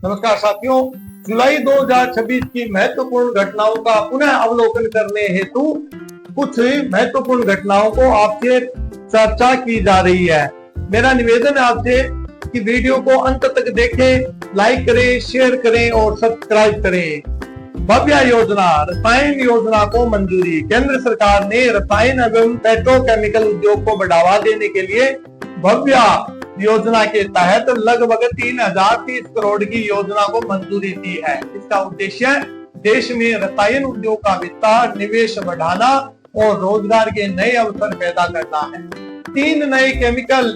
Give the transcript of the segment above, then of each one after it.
नमस्कार साथियों, जुलाई 2026 की महत्वपूर्ण घटनाओं का पुनः अवलोकन करने हेतु कुछ महत्वपूर्ण घटनाओं को आपसे चर्चा की जा रही है। मेरा निवेदन है आपसे कि वीडियो को अंत तक देखें, लाइक करें, शेयर करें और सब्सक्राइब करें। भव्य योजना, रसायन योजना को मंजूरी। केंद्र सरकार ने रसायन एवं पेट्रोकेमिकल उद्योग को बढ़ावा देने के लिए भव्य योजना के तहत लगभग 3030 करोड़ की योजना को मंजूरी दी है। इसका उद्देश्य देश में रसायन उद्योग का विस्तार, निवेश बढ़ाना और रोजगार के नए अवसर पैदा करना है। 3 नए केमिकल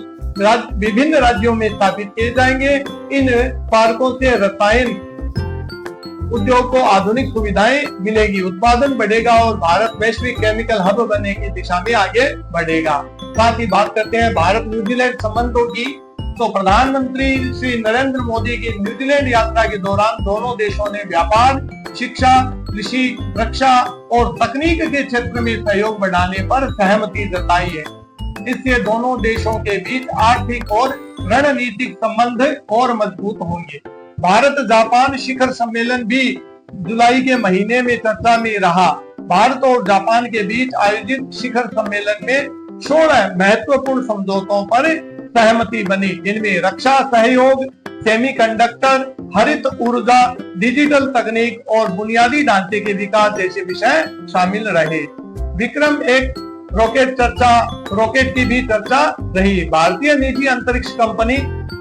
विभिन्न राज्यों में स्थापित किए जाएंगे। इन पार्कों से रसायन उद्योग को आधुनिक सुविधाएं मिलेगी, उत्पादन बढ़ेगा और भारत वैश्विक केमिकल हब बनने की दिशा में आगे बढ़ेगा। साथ ही बात करते हैं भारत न्यूजीलैंड संबंधों की, तो प्रधानमंत्री श्री नरेंद्र मोदी की न्यूजीलैंड यात्रा के दौरान दोनों देशों ने व्यापार, शिक्षा, कृषि, रक्षा और तकनीक के क्षेत्र में सहयोग बढ़ाने पर सहमति जताई है। इससे दोनों देशों के बीच आर्थिक और रणनीतिक संबंध और मजबूत होंगे। भारत जापान शिखर सम्मेलन भी जुलाई के महीने में चर्चा में रहा। भारत और जापान के बीच आयोजित शिखर सम्मेलन में 16 महत्वपूर्ण समझौतों पर सहमति बनी, जिनमें रक्षा सहयोग, सेमीकंडक्टर, हरित ऊर्जा, डिजिटल तकनीक और बुनियादी ढांचे के विकास जैसे विषय शामिल रहे। विक्रम एक रॉकेट की भी चर्चा रही। भारतीय निजी अंतरिक्ष कंपनी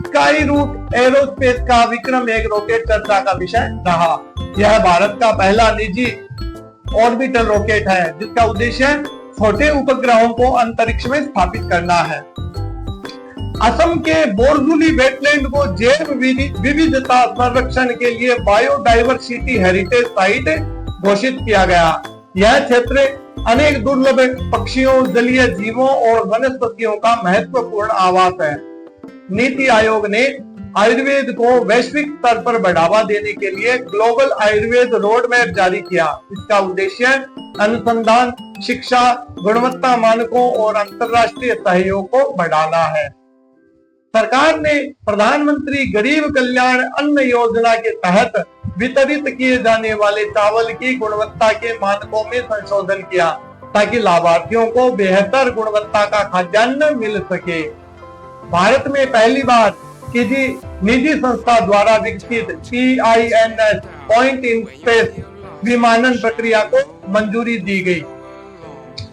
स्काई रूट एरोस्पेस का विक्रम एक रॉकेट चर्चा का विषय रहा। यह भारत का पहला निजी ऑर्बिटल रॉकेट है, जिसका उद्देश्य छोटे उपग्रहों को अंतरिक्ष में स्थापित करना है। असम के बोरजुली वेटलैंड को जैव विविधता संरक्षण के लिए बायोडाइवर्सिटी हेरिटेज साइट घोषित किया गया। यह क्षेत्र अनेक दुर्लभ पक्षियों, जलीय जीवों और वनस्पतियों का महत्वपूर्ण आवास है। नीति आयोग ने आयुर्वेद को वैश्विक स्तर पर बढ़ावा देने के लिए ग्लोबल आयुर्वेद रोड मैप जारी किया। इसका उद्देश्य अनुसंधान, शिक्षा, गुणवत्ता मानकों और अंतर्राष्ट्रीय सहयोग को बढ़ाना है। सरकार ने प्रधानमंत्री गरीब कल्याण अन्न योजना के तहत वितरित किए जाने वाले चावल की गुणवत्ता के मानकों में संशोधन किया, ताकि लाभार्थियों को बेहतर गुणवत्ता का खाद्यान्न मिल सके। भारत में पहली बार किसी निजी संस्था द्वारा विकसित PINS पॉइंट इन स्पेस विमानन प्रक्रिया को मंजूरी दी गई।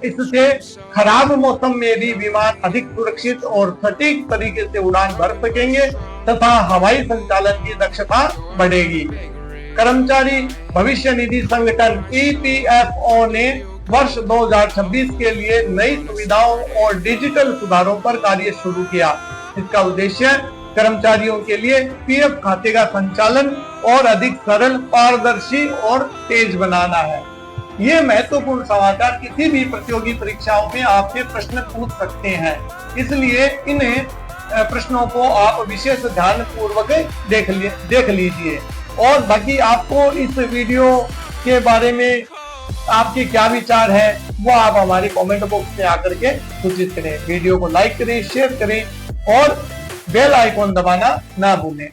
इससे खराब मौसम में भी विमान अधिक सुरक्षित और सटीक तरीके से उड़ान भर सकेंगे तथा हवाई संचालन की दक्षता बढ़ेगी। कर्मचारी भविष्य निधि संगठन EPFO ने वर्ष 2026 के लिए नई सुविधाओं और डिजिटल सुधारों पर कार्य शुरू किया। इसका उद्देश्य कर्मचारियों के लिए PF खाते का संचालन और अधिक सरल, पारदर्शी और तेज बनाना है। ये महत्वपूर्ण समाचार किसी भी प्रतियोगी परीक्षाओं में आपसे प्रश्न पूछ सकते हैं, इसलिए इन प्रश्नों को आप विशेष ध्यान पूर्वक देख लीजिए। और बाकी आपको इस वीडियो के बारे में आपके क्या विचार है वो आप हमारे कमेंट बॉक्स में आकर के सूचित करें। वीडियो को लाइक करें, शेयर करें और बेल आइकॉन दबाना ना भूलें।